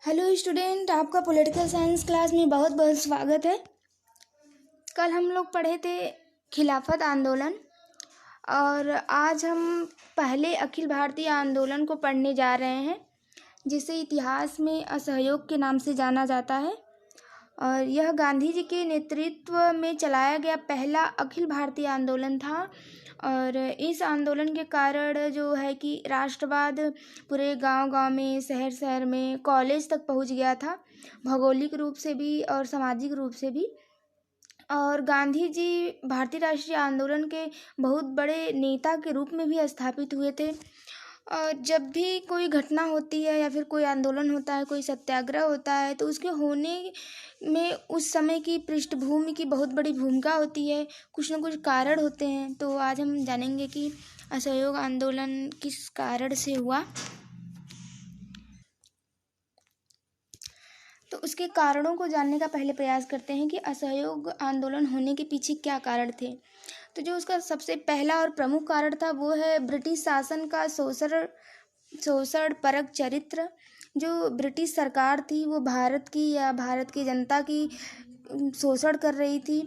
Hello student, आपका political science class में बहुत बहुत स्वागत है। कल हम लोग पढ़े थे खिलाफत आंदोलन और आज हम पहले अखिल भारतीय आंदोलन को पढ़ने जा रहे हैं, जिसे इतिहास में असहयोग के नाम से जाना जाता है। और यह गांधी जी के नेतृत्व में चलाया गया पहला अखिल भारतीय आंदोलन था। और इस आंदोलन के कारण जो है कि राष्ट्रवाद पूरे गांव-गांव में, शहर-शहर में, कॉलेज तक पहुंच गया था, भौगोलिक रूप से भी और सामाजिक रूप से भी। और गांधी जी भारतीय राष्ट्रीय आंदोलन के बहुत बड़े नेता के रूप में भी स्थापित हुए थे। और जब भी कोई घटना होती है या फिर कोई आंदोलन होता है, कोई सत्याग्रह होता है, तो उसके होने में उस समय की पृष्ठभूमि की बहुत बड़ी भूमिका होती है, कुछ न कुछ कारण होते हैं। तो आज हम जानेंगे कि असहयोग आंदोलन किस कारण से हुआ। तो उसके कारणों को जानने का पहले प्रयास करते हैं कि असहयोग आंदोलन होने के पीछे क्या कारण थे। तो जो उसका सबसे पहला और प्रमुख कारण था वो है ब्रिटिश शासन का शोषण परक चरित्र। जो ब्रिटिश सरकार थी वो भारत की या भारत की जनता की शोषण कर रही थी।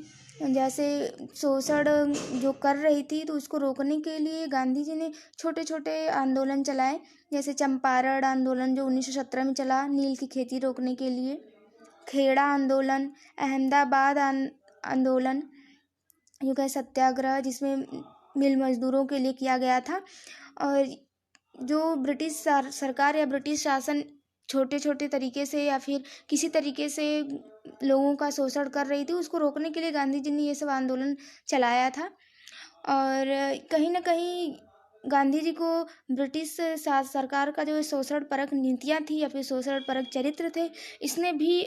जैसे शोषण जो कर रही थी, तो उसको रोकने के लिए गांधी जी ने छोटे छोटे आंदोलन चलाए, जैसे चंपारण आंदोलन जो 1917 में चला नील की खेती रोकने के लिए, खेड़ा आंदोलन, अहमदाबाद आंदोलन, जो कहे सत्याग्रह जिसमें मिल मजदूरों के लिए किया गया था। और जो ब्रिटिश सरकार या ब्रिटिश शासन छोटे छोटे तरीके से या फिर किसी तरीके से लोगों का शोषण कर रही थी, उसको रोकने के लिए गांधी जी ने ये सब आंदोलन चलाया था। और कहीं ना कहीं गांधी जी को ब्रिटिश सरकार का जो शोषण परक नीतियाँ थी या फिर शोषण परक चरित्र थे, इसने भी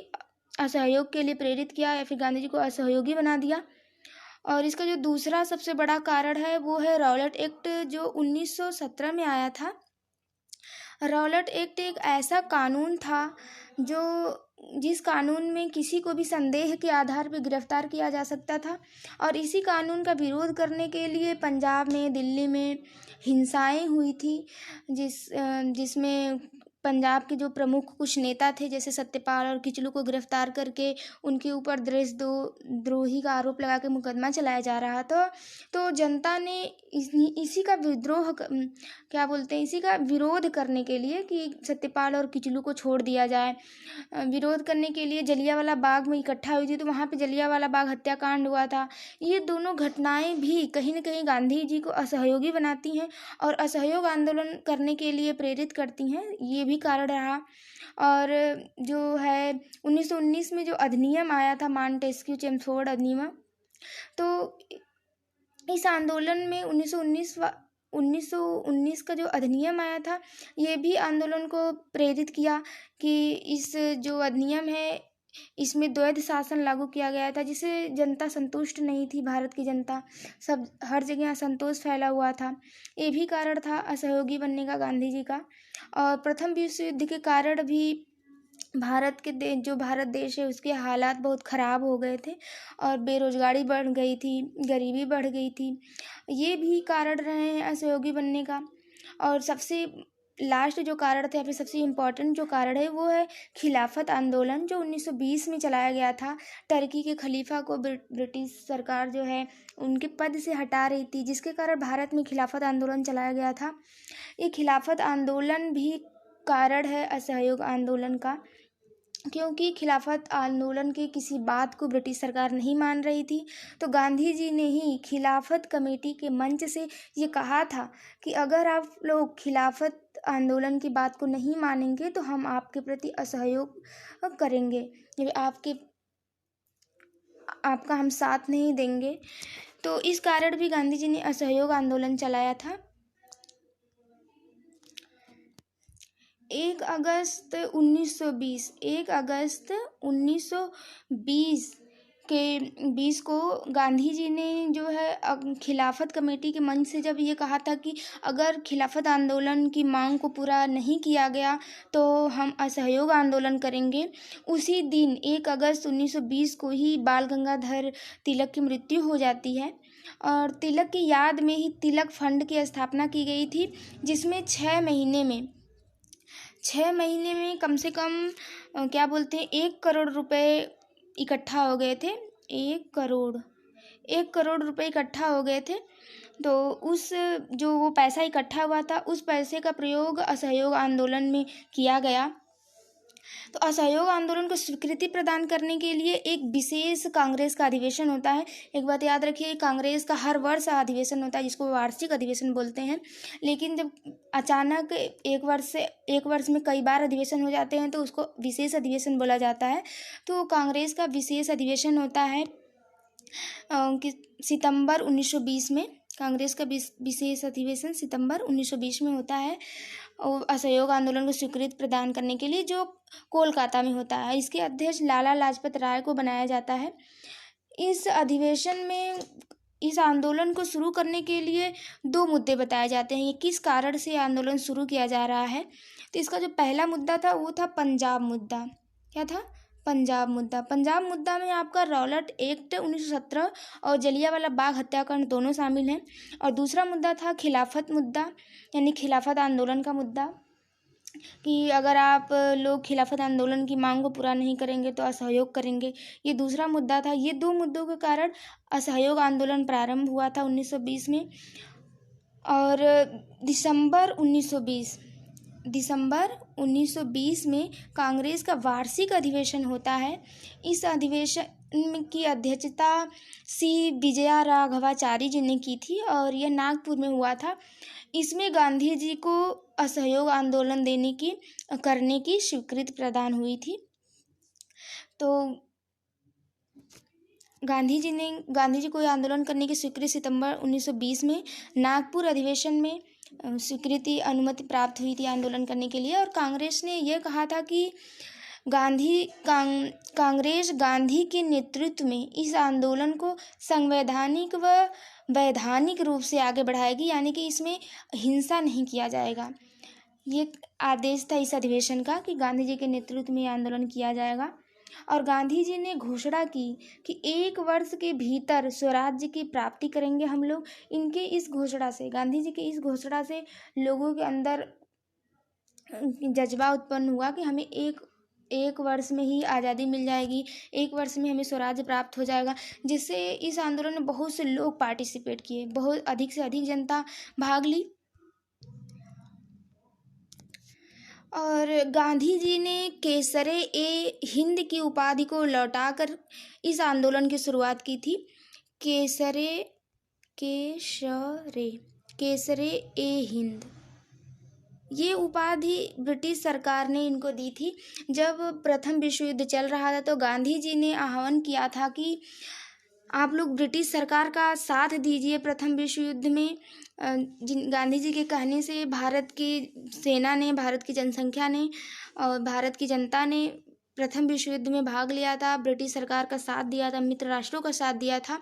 असहयोग के लिए प्रेरित किया या फिर गांधी जी को असहयोगी बना दिया। और इसका जो दूसरा सबसे बड़ा कारण है वो है रॉलेट एक्ट, जो 1917 में आया था। रॉलेट एक्ट एक ऐसा कानून था जिस कानून में किसी को भी संदेह के आधार पर गिरफ्तार किया जा सकता था। और इसी कानून का विरोध करने के लिए पंजाब में, दिल्ली में हिंसाएं हुई थी, जिसमें पंजाब के जो प्रमुख कुछ नेता थे जैसे सत्यपाल और किचलू को गिरफ्तार करके उनके ऊपर देशद्रोही का आरोप लगा के मुकदमा चलाया जा रहा था। तो जनता ने इसी का इसी का विरोध करने के लिए कि सत्यपाल और किचलू को छोड़ दिया जाए, विरोध करने के लिए जलियांवाला बाग में इकट्ठा हुई थी। तो वहाँ पे जलियांवाला बाग हत्याकांड हुआ था। ये दोनों घटनाएं भी कहीं न कहीं गांधी जी को असहयोगी बनाती हैं और असहयोग आंदोलन करने के लिए प्रेरित करती हैं, ये भी कारण रहा। और जो है 1919 में जो अधिनियम आया था, मॉन्टेस्क्यू चेम्सफोर्ड अधिनियम, तो इस आंदोलन में 1919 का जो अधिनियम आया था, ये भी आंदोलन को प्रेरित किया कि इस जो अधिनियम है इसमें द्वैध शासन लागू किया गया था, जिससे जनता संतुष्ट नहीं थी। भारत की जनता सब हर जगह असंतोष फैला हुआ था। ये भी कारण था असहयोगी बनने का गांधी जी का। और प्रथम विश्व युद्ध के कारण भी जो भारत देश है उसके हालात बहुत ख़राब हो गए थे और बेरोजगारी बढ़ गई थी, गरीबी बढ़ गई थी। ये भी कारण रहे हैं असहयोगी बनने का। और सबसे लास्ट जो कारण थे या फिर सबसे इम्पोर्टेंट जो कारण है वो है खिलाफत आंदोलन, जो 1920 में चलाया गया था। टर्की के खलीफा को ब्रिटिश सरकार जो है उनके पद से हटा रही थी, जिसके कारण भारत में खिलाफत आंदोलन चलाया गया था। ये खिलाफत आंदोलन भी कारण है असहयोग आंदोलन का, क्योंकि खिलाफत आंदोलन की किसी बात को ब्रिटिश सरकार नहीं मान रही थी। तो गांधी जी ने ही खिलाफत कमेटी के मंच से ये कहा था कि अगर आप लोग खिलाफत आंदोलन की बात को नहीं मानेंगे तो हम आपके प्रति असहयोग करेंगे, आपका हम साथ नहीं देंगे। तो इस कारण भी गांधी जी ने असहयोग आंदोलन चलाया था। 1 अगस्त 1920 को गांधी जी ने जो है खिलाफत कमेटी के मंच से जब ये कहा था कि अगर खिलाफत आंदोलन की मांग को पूरा नहीं किया गया तो हम असहयोग आंदोलन करेंगे। उसी दिन 1 अगस्त 1920 को ही बाल गंगाधर तिलक की मृत्यु हो जाती है और तिलक की याद में ही तिलक फंड की स्थापना की गई थी, जिसमें 6 महीने में कम से कम क्या बोलते हैं 1 करोड़ रुपए इकट्ठा हो गए थे। 1 करोड़ रुपए इकट्ठा हो गए थे। तो उस जो वो पैसा इकट्ठा हुआ था उस पैसे का प्रयोग असहयोग आंदोलन में किया गया। तो असहयोग आंदोलन को स्वीकृति प्रदान करने के लिए एक विशेष कांग्रेस का अधिवेशन होता है। एक बात याद रखिए, कांग्रेस का हर वर्ष अधिवेशन होता है जिसको वार्षिक अधिवेशन बोलते हैं। लेकिन जब अचानक एक वर्ष में कई बार अधिवेशन हो जाते हैं तो उसको विशेष अधिवेशन बोला जाता है। तो कांग्रेस का विशेष अधिवेशन होता है कि सितंबर 1920 में। कांग्रेस का विशेष अधिवेशन सितंबर 1920 में होता है और असहयोग आंदोलन को स्वीकृति प्रदान करने के लिए, जो कोलकाता में होता है। इसके अध्यक्ष लाला लाजपत राय को बनाया जाता है। इस अधिवेशन में इस आंदोलन को शुरू करने के लिए 2 मुद्दे बताए जाते हैं, ये किस कारण से आंदोलन शुरू किया जा रहा है। तो इसका जो पहला मुद्दा था वो था पंजाब मुद्दा। क्या था? पंजाब मुद्दा। पंजाब मुद्दा में आपका रॉलेट एक्ट 1917 और जलियांवाला बाग हत्याकांड दोनों शामिल हैं। और दूसरा मुद्दा था खिलाफत मुद्दा, यानी खिलाफत आंदोलन का मुद्दा, कि अगर आप लोग खिलाफत आंदोलन की मांग को पूरा नहीं करेंगे तो असहयोग करेंगे, ये दूसरा मुद्दा था। ये 2 मुद्दों के कारण असहयोग आंदोलन प्रारंभ हुआ था 1920 में। और दिसंबर 1920 में कांग्रेस का वार्षिक अधिवेशन होता है। इस अधिवेशन की अध्यक्षता सी विजया राघवाचारी जी ने की थी और यह नागपुर में हुआ था। इसमें गांधी जी को असहयोग आंदोलन करने की स्वीकृति प्रदान हुई थी। तो गांधी जी को आंदोलन करने की स्वीकृति सितंबर 1920 में नागपुर अधिवेशन में स्वीकृति अनुमति प्राप्त हुई थी आंदोलन करने के लिए। और कांग्रेस ने यह कहा था कि कांग्रेस गांधी के नेतृत्व में इस आंदोलन को संवैधानिक व वैधानिक रूप से आगे बढ़ाएगी, यानी कि इसमें हिंसा नहीं किया जाएगा। ये आदेश था इस अधिवेशन का कि गांधी जी के नेतृत्व में आंदोलन किया जाएगा। और गांधी जी ने घोषणा की कि 1 वर्ष के भीतर स्वराज्य की प्राप्ति करेंगे हम लोग। गांधी जी के इस घोषणा से लोगों के अंदर जज्बा उत्पन्न हुआ कि हमें एक वर्ष में ही आज़ादी मिल जाएगी, 1 वर्ष में हमें स्वराज्य प्राप्त हो जाएगा। जिससे इस आंदोलन में बहुत से लोग पार्टिसिपेट किए, बहुत अधिक से अधिक जनता भाग ली। और गांधी जी ने केसरे-ए-हिंद की उपाधि को लौटाकर इस आंदोलन की शुरुआत की थी। केसरे-ए-हिंद, ये उपाधि ब्रिटिश सरकार ने इनको दी थी। जब प्रथम विश्व युद्ध चल रहा था तो गांधी जी ने आह्वान किया था कि आप लोग ब्रिटिश सरकार का साथ दीजिए प्रथम विश्व युद्ध में। गांधी जी के कहने से भारत की सेना ने, भारत की जनसंख्या ने और भारत की जनता ने प्रथम विश्व युद्ध में भाग लिया था, ब्रिटिश सरकार का साथ दिया था, मित्र राष्ट्रों का साथ दिया था।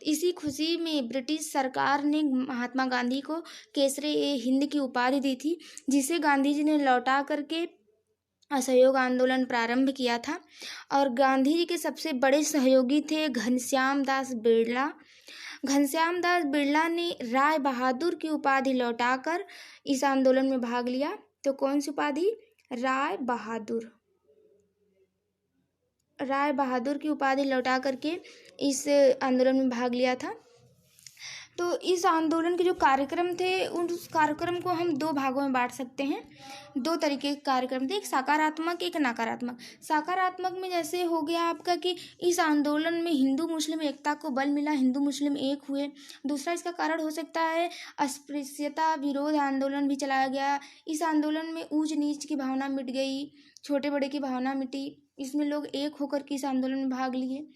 इसी खुशी में ब्रिटिश सरकार ने महात्मा गांधी को केसरे-ए-हिंद की उपाधि दी थी, जिसे गांधी जी ने लौटा करके असहयोग आंदोलन प्रारंभ किया था। और गांधी जी के सबसे बड़े सहयोगी थे घनश्याम दास बिरला। घनश्याम दास बिरला ने राय बहादुर की उपाधि लौटाकर इस आंदोलन में भाग लिया। तो कौन सी उपाधि? राय बहादुर की उपाधि लौटा करके इस आंदोलन में भाग लिया था। तो इस आंदोलन के जो कार्यक्रम थे उस कार्यक्रम को हम 2 भागों में बांट सकते हैं। 2 तरीके के कार्यक्रम थे, एक सकारात्मक एक नकारात्मक। सकारात्मक में जैसे हो गया आपका कि इस आंदोलन में हिंदू मुस्लिम एकता को बल मिला, हिंदू मुस्लिम एक हुए। दूसरा इसका कारण हो सकता है अस्पृश्यता विरोध आंदोलन भी चलाया गया। इस आंदोलन में ऊंच नीच की भावना मिट गई, छोटे बड़े की भावना मिटी, इसमें लोग एक होकर के इस आंदोलन में भाग लिए।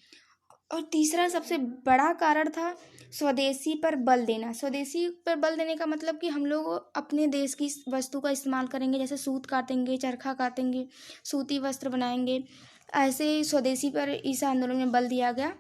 और तीसरा सबसे बड़ा कारण था स्वदेशी पर बल देना। स्वदेशी पर बल देने का मतलब कि हम लोग अपने देश की वस्तु का इस्तेमाल करेंगे, जैसे सूत काटेंगे, चरखा काटेंगे, सूती वस्त्र बनाएंगे। ऐसे स्वदेशी पर इस आंदोलन में बल दिया गया।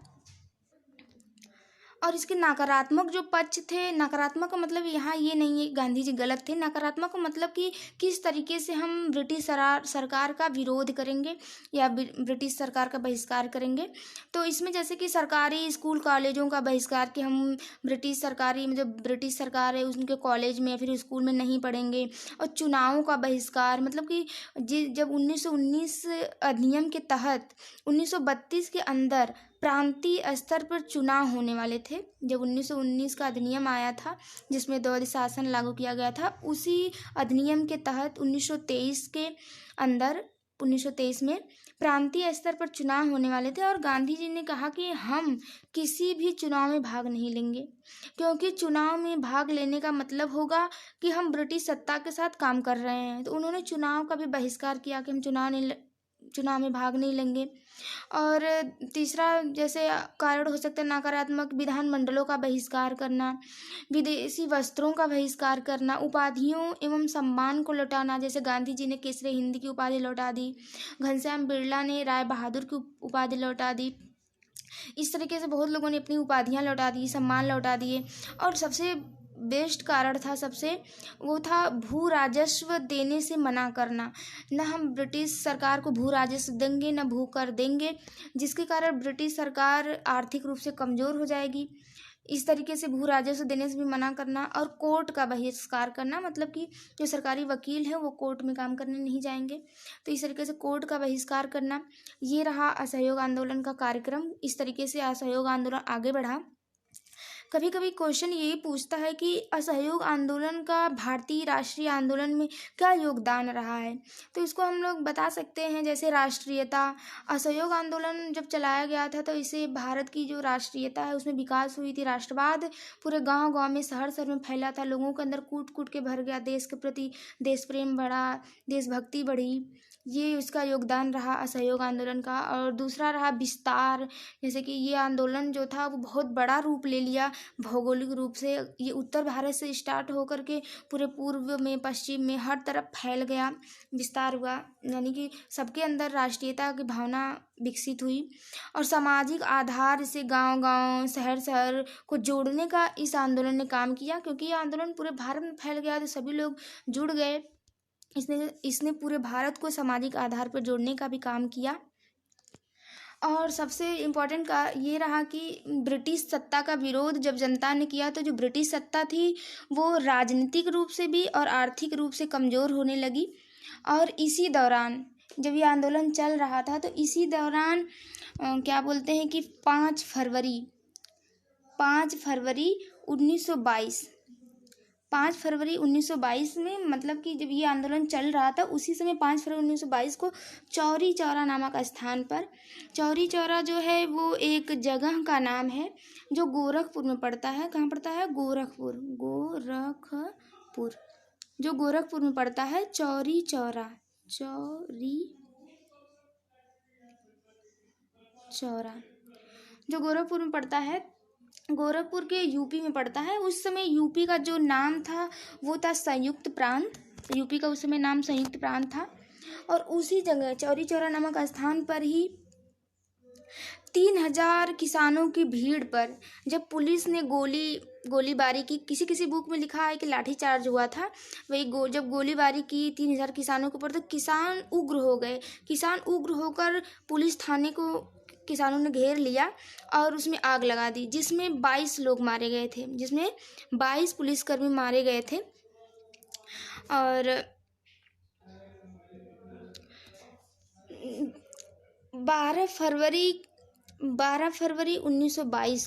और इसके नकारात्मक जो पक्ष थे, नकारात्मक का मतलब यहाँ ये नहीं है गांधी जी गलत थे, नकारात्मक का मतलब कि किस तरीके से हम ब्रिटिश सरकार का विरोध करेंगे या ब्रिटिश सरकार का बहिष्कार करेंगे। तो इसमें जैसे कि सरकारी स्कूल कॉलेजों का बहिष्कार, कि हम ब्रिटिश सरकारी मतलब ब्रिटिश सरकार है उनके कॉलेज में या फिर स्कूल में नहीं पढ़ेंगे। और चुनावों का बहिष्कार, मतलब कि जब 1919 अधिनियम के तहत 1932 के अंदर प्रांतीय स्तर पर चुनाव होने वाले थे, जब 1919 का अधिनियम आया था जिसमें द्वैध शासन लागू किया गया था, उसी अधिनियम के तहत 1923 में प्रांतीय स्तर पर चुनाव होने वाले थे। और गांधी जी ने कहा कि हम किसी भी चुनाव में भाग नहीं लेंगे, क्योंकि चुनाव में भाग लेने का मतलब होगा कि हम ब्रिटिश सत्ता के साथ काम कर रहे हैं। तो उन्होंने चुनाव का भी बहिष्कार किया कि हम चुनाव में भाग नहीं लेंगे। और तीसरा जैसे कारण हो सकता है नकारात्मक, विधानमंडलों का बहिष्कार करना, विदेशी वस्त्रों का बहिष्कार करना, उपाधियों एवं सम्मान को लौटाना, जैसे गांधी जी ने केसरी हिंद की उपाधि लौटा दी, घनश्याम बिरला ने राय बहादुर की उपाधि लौटा दी। इस तरीके से बहुत लोगों ने अपनी उपाधियां लौटा दी, सम्मान लौटा दिए। और सबसे बेस्ट कारण था वो था भू राजस्व देने से मना करना। न हम ब्रिटिश सरकार को भू राजस्व देंगे न भू कर देंगे, जिसके कारण ब्रिटिश सरकार आर्थिक रूप से कमज़ोर हो जाएगी। इस तरीके से भू राजस्व देने से भी मना करना। और कोर्ट का बहिष्कार करना, मतलब कि जो सरकारी वकील है वो कोर्ट में काम करने नहीं जाएंगे, तो इस तरीके से कोर्ट का बहिष्कार करना। ये रहा असहयोग आंदोलन का कार्यक्रम। इस तरीके से असहयोग आंदोलन आगे बढ़ा। कभी कभी क्वेश्चन यही पूछता है कि असहयोग आंदोलन का भारतीय राष्ट्रीय आंदोलन में क्या योगदान रहा है। तो इसको हम लोग बता सकते हैं, जैसे राष्ट्रीयता। असहयोग आंदोलन जब चलाया गया था तो इससे भारत की जो राष्ट्रीयता है उसमें विकास हुई थी। राष्ट्रवाद पूरे गांव गांव में, शहर शहर में फैला था, लोगों के अंदर कूट कूट के भर गया, देश के प्रति देश प्रेम बढ़ा, देशभक्ति बढ़ी। ये उसका योगदान रहा असहयोग आंदोलन का। और दूसरा रहा विस्तार, जैसे कि ये आंदोलन जो था वो बहुत बड़ा रूप ले लिया भौगोलिक रूप से। ये उत्तर भारत से स्टार्ट होकर के पूरे पूर्व में, पश्चिम में, हर तरफ फैल गया, विस्तार हुआ, यानी कि सबके अंदर राष्ट्रीयता की भावना विकसित हुई। और सामाजिक आधार से गांव गांव, शहर शहर को जोड़ने का इस आंदोलन ने काम किया, क्योंकि ये आंदोलन पूरे भारत में फैल गया तो सभी लोग जुड़ गए। इसने पूरे भारत को सामाजिक आधार पर जोड़ने का भी काम किया। और सबसे इम्पोर्टेंट का ये रहा कि ब्रिटिश सत्ता का विरोध जब जनता ने किया तो जो ब्रिटिश सत्ता थी वो राजनीतिक रूप से भी और आर्थिक रूप से कमज़ोर होने लगी। और इसी दौरान जब ये आंदोलन चल रहा था तो इसी दौरान क्या बोलते हैं कि 5 फरवरी 1922 5 फरवरी 1922 में, मतलब कि जब ये आंदोलन चल रहा था उसी समय 5 फरवरी 1922 को चौरी चौरा नामक स्थान पर, चौरी चौरा जो है वो एक जगह का नाम है जो गोरखपुर में पड़ता है। कहाँ पड़ता है? गोरखपुर जो गोरखपुर में पड़ता है। चौरी चौरा जो गोरखपुर में पड़ता है, गोरखपुर के यूपी में पड़ता है। उस समय यूपी का जो नाम था वो था संयुक्त प्रांत। यूपी का उस समय नाम संयुक्त प्रांत था। और उसी जगह चौरी चौरा नामक स्थान पर ही 3000 किसानों की भीड़ पर जब पुलिस ने गोलीबारी की, किसी बुक में लिखा है कि लाठीचार्ज हुआ था, वही जब गोलीबारी की 3000 किसानों के ऊपर तो किसान उग्र हो गए। किसान उग्र होकर पुलिस थाने को किसानों ने घेर लिया और उसमें आग लगा दी, जिसमें 22 लोग मारे गए थे, जिसमें 22 पुलिसकर्मी मारे गए थे। और 12 फरवरी 1922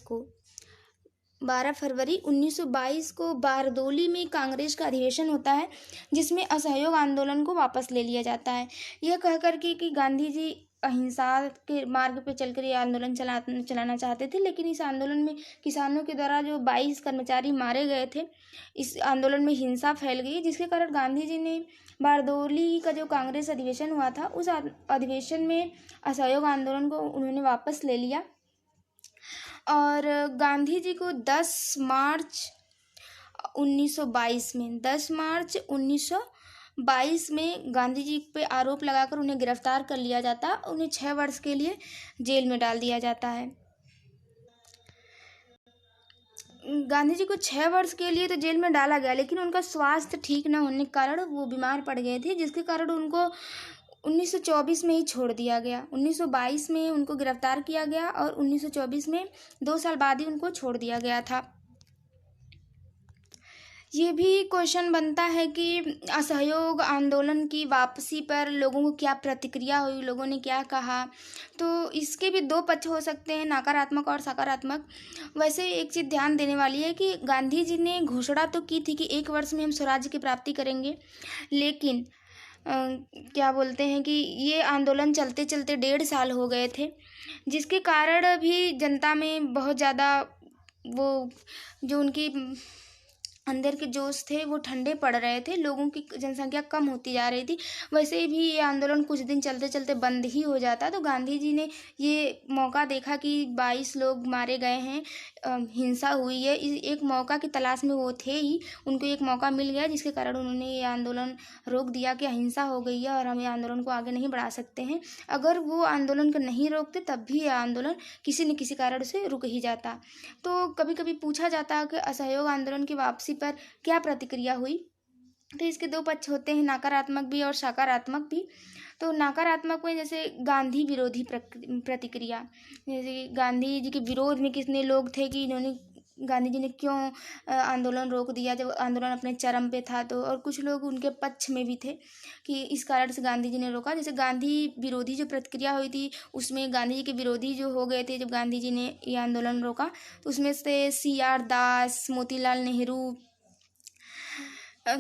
को बारदोली में कांग्रेस का अधिवेशन होता है, जिसमें असहयोग आंदोलन को वापस ले लिया जाता है। यह कह करके कि गांधी जी अहिंसा के मार्ग पे चलकर ये आंदोलन चलाना चाहते थे, लेकिन इस आंदोलन में किसानों के द्वारा जो 22 कर्मचारी मारे गए थे, इस आंदोलन में हिंसा फैल गई, जिसके कारण गांधी जी ने बारदोली का जो कांग्रेस अधिवेशन हुआ था उस अधिवेशन में असहयोग आंदोलन को उन्होंने वापस ले लिया। और गांधी जी को 10 मार्च 1922 में गांधी जी पे आरोप लगाकर उन्हें गिरफ्तार कर लिया जाता, उन्हें 6 वर्ष के लिए जेल में डाल दिया जाता है। गांधी जी को 6 वर्ष के लिए तो जेल में डाला गया, लेकिन उनका स्वास्थ्य ठीक न होने के कारण वो बीमार पड़ गए थे, जिसके कारण उनको 1924 में ही छोड़ दिया गया। 1922 में उनको गिरफ्तार किया गया और 1924 में 2 साल बाद ही उनको छोड़ दिया गया था। ये भी क्वेश्चन बनता है कि असहयोग आंदोलन की वापसी पर लोगों को क्या प्रतिक्रिया हुई, लोगों ने क्या कहा। तो इसके भी 2 पक्ष हो सकते हैं, नकारात्मक और सकारात्मक। वैसे एक चीज़ ध्यान देने वाली है कि गांधी जी ने घोषणा तो की थी कि 1 वर्ष में हम स्वराज्य की प्राप्ति करेंगे, लेकिन क्या बोलते हैं कि ये आंदोलन चलते चलते 1.5 साल हो गए थे, जिसके कारण भी जनता में बहुत ज़्यादा वो जो उनकी अंदर के जोश थे वो ठंडे पड़ रहे थे, लोगों की जनसंख्या कम होती जा रही थी। वैसे भी ये आंदोलन कुछ दिन चलते चलते बंद ही हो जाता। तो गांधी जी ने ये मौका देखा कि 22 लोग मारे गए हैं, हिंसा हुई है, एक मौका की तलाश में वो थे ही, उनको एक मौका मिल गया, जिसके कारण उन्होंने ये आंदोलन रोक दिया कि अहिंसा हो गई है और हम ये आंदोलन को आगे नहीं बढ़ा सकते हैं। अगर वो आंदोलन को नहीं रोकते तब भी ये आंदोलन किसी न किसी कारण से रुक ही जाता। तो कभी कभी पूछा जाता है कि असहयोग आंदोलन की वापसी पर क्या प्रतिक्रिया हुई। तो इसके 2 पक्ष होते हैं, नकारात्मक भी और सकारात्मक भी। तो नकारात्मक में जैसे गांधी विरोधी प्रतिक्रिया, जैसे गांधी जी के विरोध में कितने लोग थे कि इन्होंने गांधी जी ने क्यों आंदोलन रोक दिया जब आंदोलन अपने चरम पे था। तो और कुछ लोग उनके पक्ष में भी थे कि इस कारण से गांधी जी ने रोका। जैसे गांधी विरोधी जो प्रतिक्रिया हुई थी उसमें गांधी जी के विरोधी जो हो गए थे जब गांधी जी ने ये आंदोलन रोका, तो उसमें से CR दास, मोतीलाल नेहरू,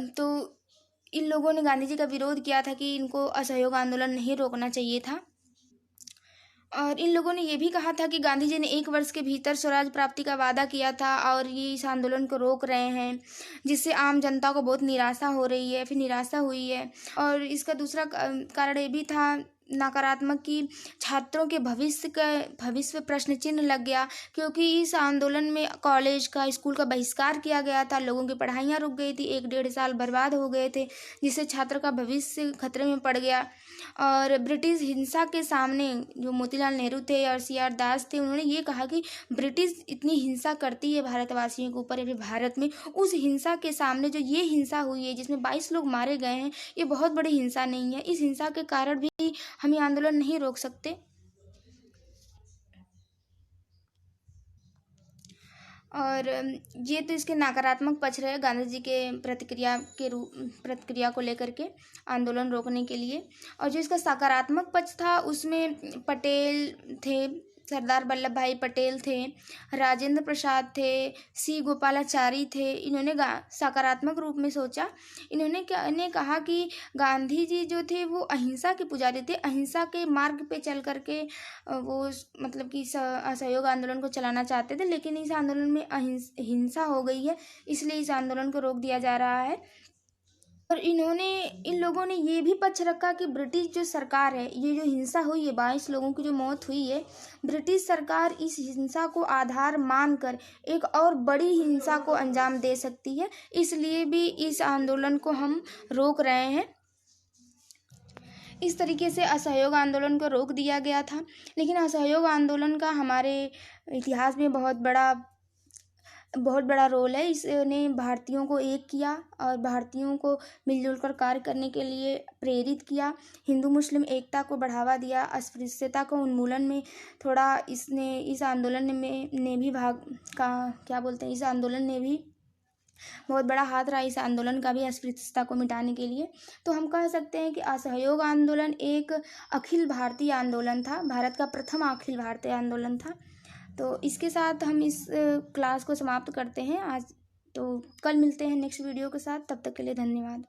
तो इन लोगों ने गांधी जी का विरोध किया था कि इनको असहयोग आंदोलन नहीं रोकना चाहिए था। और इन लोगों ने ये भी कहा था कि गांधी जी ने 1 वर्ष के भीतर स्वराज प्राप्ति का वादा किया था और ये इस आंदोलन को रोक रहे हैं, जिससे आम जनता को बहुत निराशा हो रही है, फिर निराशा हुई है। और इसका दूसरा कारण ये भी था नकारात्मक कि छात्रों के भविष्य प्रश्न चिन्ह लग गया, क्योंकि इस आंदोलन में कॉलेज का, स्कूल का बहिष्कार किया गया था, लोगों की पढ़ाइयाँ रुक गई थी, 1-1.5 साल बर्बाद हो गए थे, जिससे छात्र का भविष्य खतरे में पड़ गया। और ब्रिटिश हिंसा के सामने जो मोतीलाल नेहरू थे और CR दास थे, उन्होंने ये कहा कि ब्रिटिश इतनी हिंसा करती है भारतवासियों के ऊपर या फिर भारत में, उस हिंसा के सामने जो ये हिंसा हुई है जिसमें 22 लोग मारे गए हैं, ये बहुत बड़ी हिंसा नहीं है। इस हिंसा के कारण भी हम ये आंदोलन नहीं रोक सकते। और ये तो इसके नकारात्मक पक्ष रहे गांधी जी के प्रतिक्रिया को लेकर के आंदोलन रोकने के लिए। और जो इसका सकारात्मक पक्ष था उसमें पटेल थे, सरदार वल्लभ भाई पटेल थे, राजेंद्र प्रसाद थे, C गोपालाचारी थे। इन्होंने सकारात्मक रूप में सोचा। इन्होंने कहा कि गांधी जी जो थे वो अहिंसा के पुजारी थे, अहिंसा के मार्ग पे चल करके वो मतलब कि असहयोग आंदोलन को चलाना चाहते थे, लेकिन इस आंदोलन में हिंसा हो गई है, इसलिए इस आंदोलन को रोक दिया जा रहा है। और इन लोगों ने ये भी पक्ष रखा कि ब्रिटिश जो सरकार है, ये जो हिंसा हुई है, 22 लोगों की जो मौत हुई है, ब्रिटिश सरकार इस हिंसा को आधार मानकर एक और बड़ी हिंसा को अंजाम दे सकती है, इसलिए भी इस आंदोलन को हम रोक रहे हैं। इस तरीके से असहयोग आंदोलन को रोक दिया गया था। लेकिन असहयोग आंदोलन का हमारे इतिहास में बहुत बड़ा रोल है। इसने भारतीयों को एक किया और भारतीयों को मिलजुल कर कार्य करने के लिए प्रेरित किया, हिंदू मुस्लिम एकता को बढ़ावा दिया, अस्पृश्यता को उन्मूलन में थोड़ा इस आंदोलन ने भी इस आंदोलन ने भी बहुत बड़ा हाथ रहा, इस आंदोलन का भी अस्पृश्यता को मिटाने के लिए। तो हम कह सकते हैं कि असहयोग आंदोलन एक अखिल भारतीय आंदोलन था, भारत का प्रथम अखिल भारतीय आंदोलन था। तो इसके साथ हम इस क्लास को समाप्त करते हैं आज। तो कल मिलते हैं नेक्स्ट वीडियो के साथ, तब तक के लिए धन्यवाद।